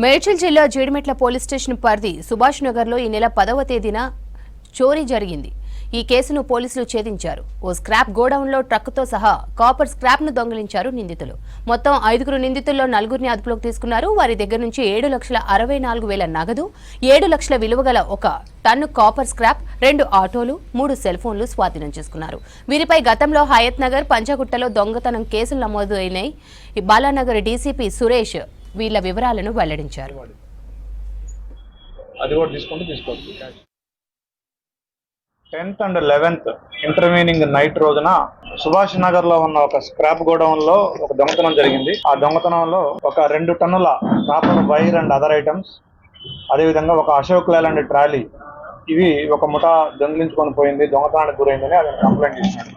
మేడ్చల్ జిల్లా Jeedimetla police station పరిధి సుభాష్ నగర్లో ఈ నెల 10వ తేదీన చోరీ జరిగింది. ఈ కేసును పోలీసులు ఛేదించారు. ఓ స్క్రాప్ గోడౌన్లో ట్రక్కుతో సహా కాపర్ స్క్రాప్ను దొంగిలించారు నిందితులు. మొత్తం 5 నిందితుల్లో 4ని అదుపులోకి తీసుకున్నారు. వారి దగ్గర నుంచి 7,64,000 నగదు, 7 లక్షల విలువ గల 1 టన్ను కాపర్ స్క్రాప్, 2 ఆటోలు, 3 సెల్ ఫోన్లు స్వాధీనం చేసుకున్నారు. వీరిపై గతంలో హయత్ నగర్, పంచగుట్టలో దొంగతనం కేసులు నమోదు అయినాయి. బాలానగర్ డీసీపీ సురేష్ వీళ్ల వివరాలను వెల్లడించారు. 10th and 11th intervening night రోజున సుభాష్ నగర్ లో ఉన్న ఒక స్క్రాప్ గోడౌన్ లో ఒక దొంగతనం జరిగింది. ఆ దొంగతనంలో ఒక 2 టన్నుల copper wire and other items, అదేవిధంగా ఒక అశోక్ లేలాండ్ ట్రాలీ, ఇవి ఒక ముఠా దొంగిలించుకొని పోయింది, దొంగతనానికి గురైందని అతను కంప్లైంట్ చేసినాడు.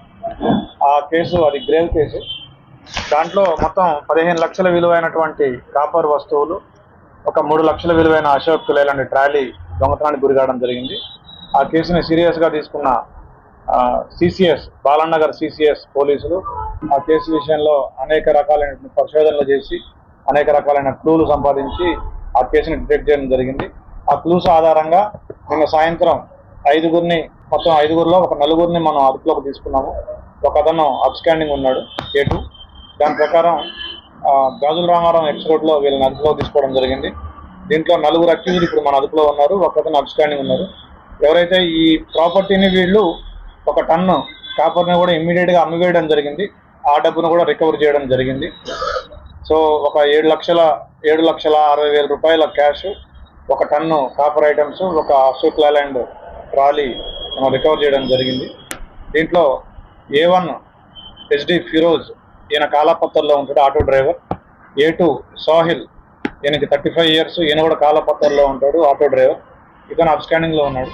ఆ కేసు అది గ్రేవ్ కేసు. దాంట్లో మొత్తం 15 లక్షల విలువైనటువంటి కాపర్ వస్తువులు, ఒక 3 లక్షల విలువైన అశోక్ లేలాండ్ ట్రాలీ దొంగతనానికి గురి కావడం జరిగింది. ఆ కేసుని సీరియస్గా తీసుకున్న సిసిఎస్ బాలానగర్ సిసిఎస్ పోలీసులు ఆ కేసు విషయంలో అనేక రకాలైన పరిశోధనలు చేసి అనేక రకాలైన క్లూలు సంపాదించి ఆ కేసుని డిటెక్ట్ చేయడం జరిగింది. ఆ క్లూస్ ఆధారంగా నిన్న సాయంత్రం మొత్తం 5గురిలో ఒక 4ని మనం అదుపులోకి తీసుకున్నాము. ఒక అతను అబ్స్టాండింగ్ ఉన్నాడు కేటు. దాని ప్రకారం గాజుల రామారావు ఎక్స్ రోడ్లో వీళ్ళని అదుపులోకి తీసుకోవడం జరిగింది. దీంట్లో 4 అక్యూజ్డ్ ఇప్పుడు మన అదుపులో ఉన్నారు, ఒక అతను అబ్స్టాండింగ్ ఉన్నారు. ఎవరైతే ఈ ప్రాపర్టీని వీళ్ళు 1 టన్ను కాపర్ని కూడా ఇమ్మీడియట్గా అమ్మివేయడం జరిగింది. ఆ డబ్బును కూడా రికవర్ చేయడం జరిగింది. సో ఒక 7,60,000 రూపాయల క్యాష్, 1 టన్ను కాపర్ ఐటమ్స్, ఒక అశోక్ లేలాండ్ ట్రాలీ మనం రికవర్ చేయడం జరిగింది. దీంట్లో A1 SD ఫిరోజ్, ఈయన కాలాపత్తర్లో ఉంటాడు, ఆటో డ్రైవర్. A2 సాహిల్, ఈయనకి 35 years, ఈయన కూడా కాలాపత్తర్లో ఉంటాడు, ఆటో డ్రైవర్. ఇతను అబ్స్టాండింగ్ లో ఉన్నాడు.